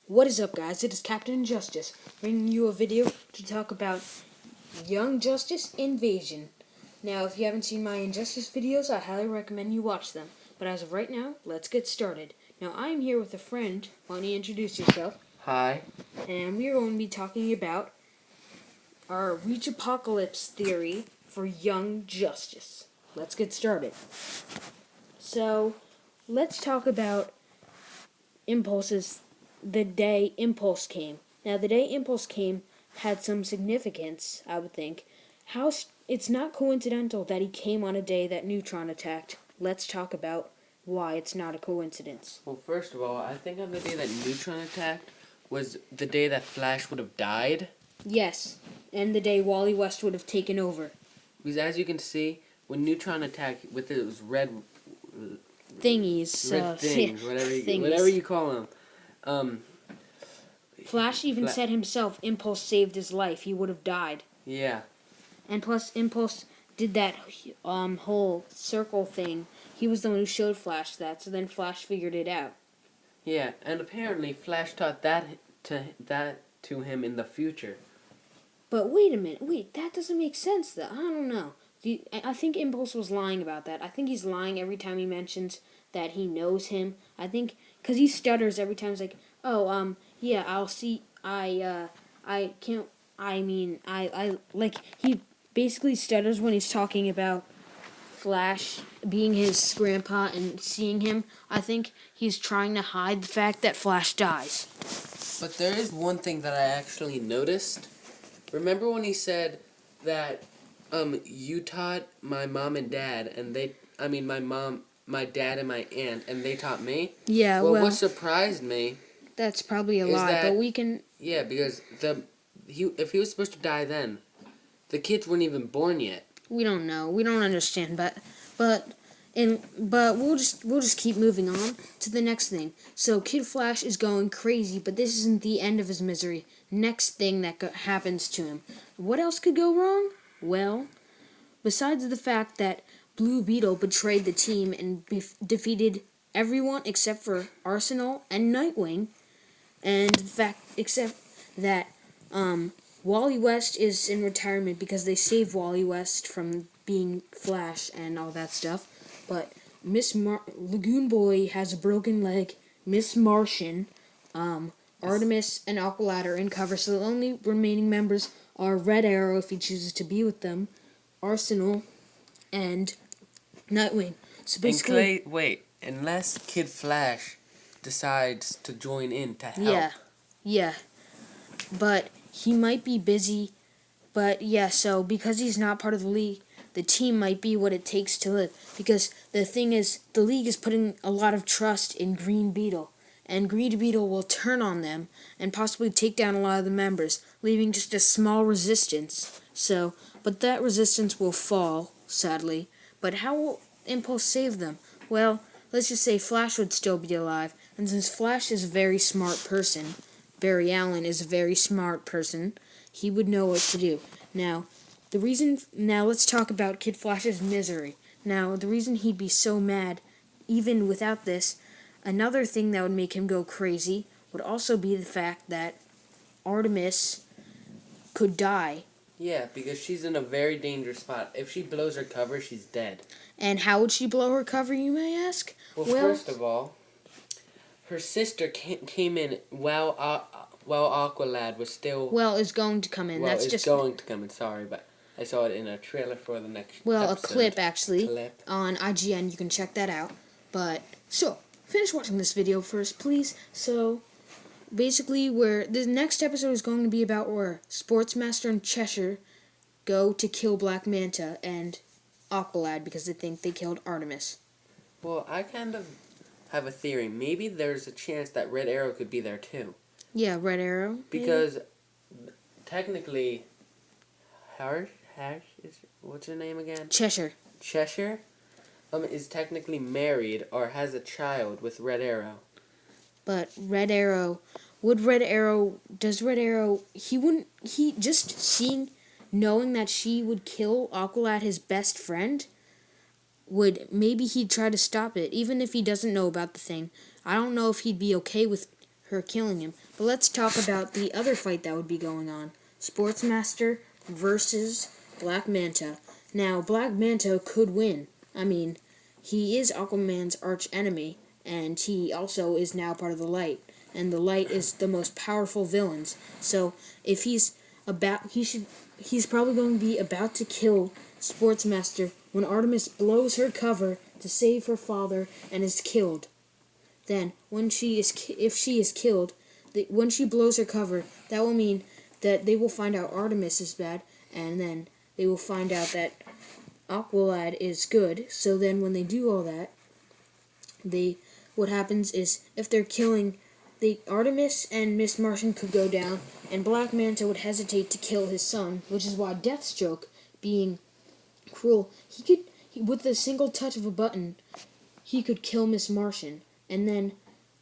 What is up, guys? It is Captain Injustice, bringing you a video to talk about Young Justice Invasion. Now, if you haven't seen my Injustice videos, I highly recommend you watch them. But as of right now, let's get started. Now, I am here with a friend. Why don't you introduce yourself? Hi. And we are going to be talking about our Reach Apocalypse theory for Young Justice. Let's get started. So, let's talk about Impulse's the day Impulse came. Now, the day Impulse came had some significance, I would think. It's not coincidental that he came on a day that Neutron attacked. Let's talk about why it's not a coincidence. Well, first of all, I think on the day that Neutron attacked was the day that Flash would have died. Yes, and the day Wally West would have taken over. Because as you can see, when Neutron attacked with those red Thingies. things, whatever you call them. Flash even said himself, Impulse saved his life. He would have died. Yeah. And plus, Impulse did that whole circle thing. He was the one who showed Flash that, so then Flash figured it out. Yeah, and apparently Flash taught that to him in the future. But wait a minute. That doesn't make sense, though. I don't know. I think Impulse was lying about that. I think he's lying every time he mentions that he knows him. I think, because he stutters every time. He's like, yeah, I'll see, I can't, I mean, like, he basically stutters when he's talking about Flash being his grandpa and seeing him. I think he's trying to hide the fact that Flash dies. But there is one thing that I actually noticed. Remember when he said that, you taught my mom and dad, and my dad and my aunt, and they taught me? Yeah, well, what surprised me... That's probably a lie, but we can... Yeah, because if he was supposed to die then, the kids weren't even born yet. We don't know. We don't understand, but we'll just keep moving on to the next thing. So Kid Flash is going crazy, but this isn't the end of his misery. Next thing that happens to him. What else could go wrong? Well, besides the fact that Blue Beetle betrayed the team and defeated everyone except for Arsenal and Nightwing, and the fact except that Wally West is in retirement because they saved Wally West from being Flash and all that stuff. But Lagoon Boy has a broken leg. Miss Martian, Artemis, and Aqualad are in cover, so the only remaining members are Red Arrow if he chooses to be with them, Arsenal, and Nightwing. So basically, unless Kid Flash decides to join in to help. Yeah. But he might be busy. But yeah, so because he's not part of the league, the team might be what it takes to live. Because the thing is, the league is putting a lot of trust in Green Beetle. And Green Beetle will turn on them and possibly take down a lot of the members, leaving just a small resistance. But that resistance will fall, sadly. But how will Impulse save them? Well, let's just say Flash would still be alive. And since Flash is a very smart person, Barry Allen is a very smart person, he would know what to do. Now, let's talk about Kid Flash's misery. Now, the reason he'd be so mad, even without this, another thing that would make him go crazy would also be the fact that Artemis could die. Yeah, because she's in a very dangerous spot. If she blows her cover, she's dead. And how would she blow her cover, you may ask? Well, first of all, her sister came in while Aqualad was still... Well, is going to come in. Well, it's going to come in, sorry, but I saw it in a trailer for the next episode. A clip, actually, on IGN. You can check that out. But, so, finish watching this video first, please. So, basically, the next episode is going to be about where Sportsmaster and Cheshire go to kill Black Manta and Aqualad because they think they killed Artemis. Well, I kind of have a theory. Maybe there's a chance that Red Arrow could be there too. Yeah, Red Arrow. Because technically, what's her name again? Cheshire. Cheshire, is technically married or has a child with Red Arrow. But knowing that she would kill Aqualad, his best friend, maybe he'd try to stop it, even if he doesn't know about the thing. I don't know if he'd be okay with her killing him. But let's talk about the other fight that would be going on. Sportsmaster versus Black Manta. Now, Black Manta could win. I mean, he is Aquaman's arch enemy, and he also is now part of the Light. And the Light is the most powerful villains. So if he's probably going to be about to kill Sportsmaster when Artemis blows her cover to save her father and is killed. Then, if she is killed, when she blows her cover, that will mean that they will find out Artemis is bad, and then they will find out that Aqualad is good. So then, when they do all that, what happens is if they're killing, Artemis and Miss Martian could go down, and Black Manta would hesitate to kill his son, which is why Deathstroke, being cruel, with a single touch of a button, he could kill Miss Martian. And then,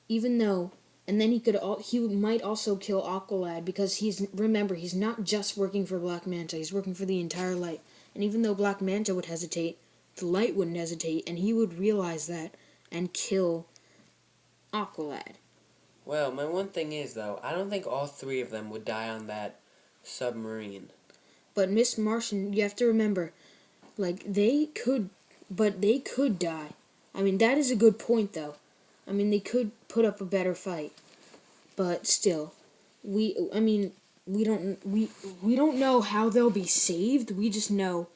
he might also kill Aqualad because remember, he's not just working for Black Manta, he's working for the entire Light. And even though Black Manta would hesitate, the Light wouldn't hesitate, and he would realize that and kill Aqualad. Well, my one thing is, though, I don't think all three of them would die on that submarine. But Miss Martian, you have to remember, they could die. I mean, that is a good point, though. I mean, they could put up a better fight, but still, we don't know how they'll be saved. We just know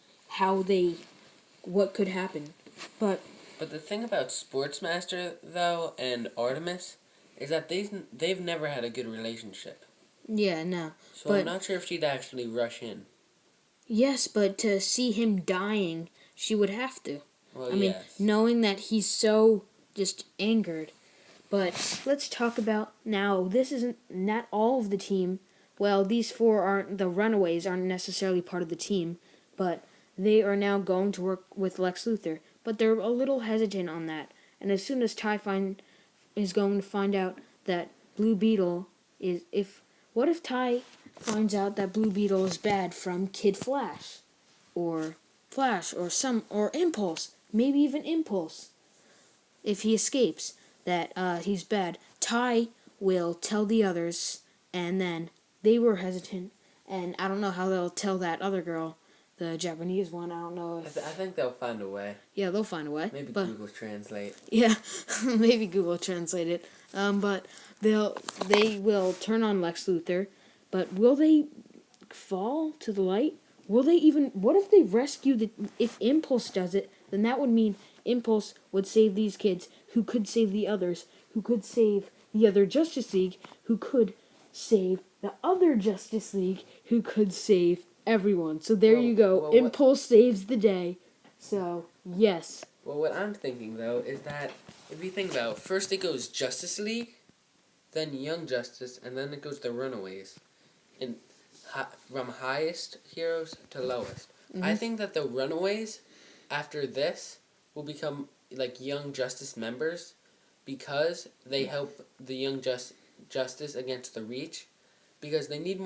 what could happen. But the thing about Sportsmaster, though, and Artemis is that they've never had a good relationship. Yeah, no. So I'm not sure if she'd actually rush in. Yes, but to see him dying, she would have to. Well, I mean, yes. knowing that he's so just angered. But let's talk about now. This isn't not all of the team. Well, these four aren't the Runaways aren't necessarily part of the team, but they are now going to work with Lex Luthor. But they're a little hesitant on that. And as soon as Ty is going to find out that Blue Beetle what if Ty finds out that Blue Beetle is bad from Kid Flash, or Impulse, maybe even Impulse. If he escapes that he's bad, Ty will tell the others, and then they were hesitant, and I don't know how they'll tell that other girl, the Japanese one. I don't know if... I think they'll find a way. Yeah, they'll find a way. Maybe Google Translate. Yeah, maybe Google Translate it. But they will turn on Lex Luthor, but will they fall to the Light? Will they even... What if they rescue if Impulse does it, then that would mean Impulse would save these kids, who could save the others, who could save the other Justice League, who could save the other Justice League, who could save everyone. So there you go. Impulse saves the day. So, yes. Well, what I'm thinking, though, is that if you think about it, first it goes Justice League, then Young Justice, and then it goes the Runaways. And from highest heroes to lowest. Mm-hmm. I think that the Runaways, after this, will become like Young Justice members because they help the Young Justice against the Reach, because they need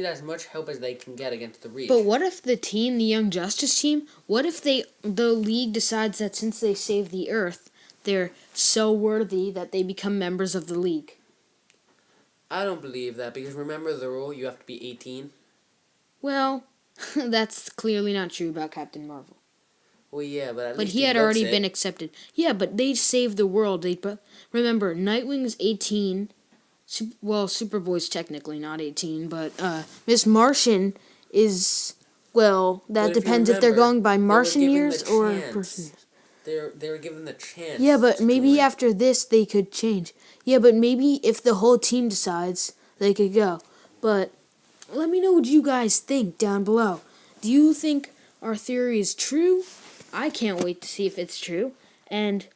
as much help as they can get against the Reach. But what if the Young Justice team, what if the League decides that since they saved the Earth, they're so worthy that they become members of the League? I don't believe that, because remember the rule, you have to be 18. Well, that's clearly not true about Captain Marvel. Well, yeah, but at least he had already been accepted. Yeah, but they saved the world. Remember, Nightwing's 18. Superboy's technically not 18, but Miss Martian is, well, that depends if they're going by Martian years or person years. They were given the chance. Yeah, but maybe after this they could change. Yeah, but maybe if the whole team decides, they could go. But let me know what you guys think down below. Do you think our theory is true? I can't wait to see if it's true. And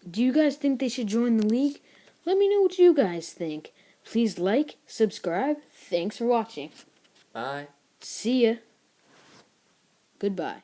do you guys think they should join the League? Let me know what you guys think. Please like, subscribe. Thanks for watching. Bye. See ya. Goodbye.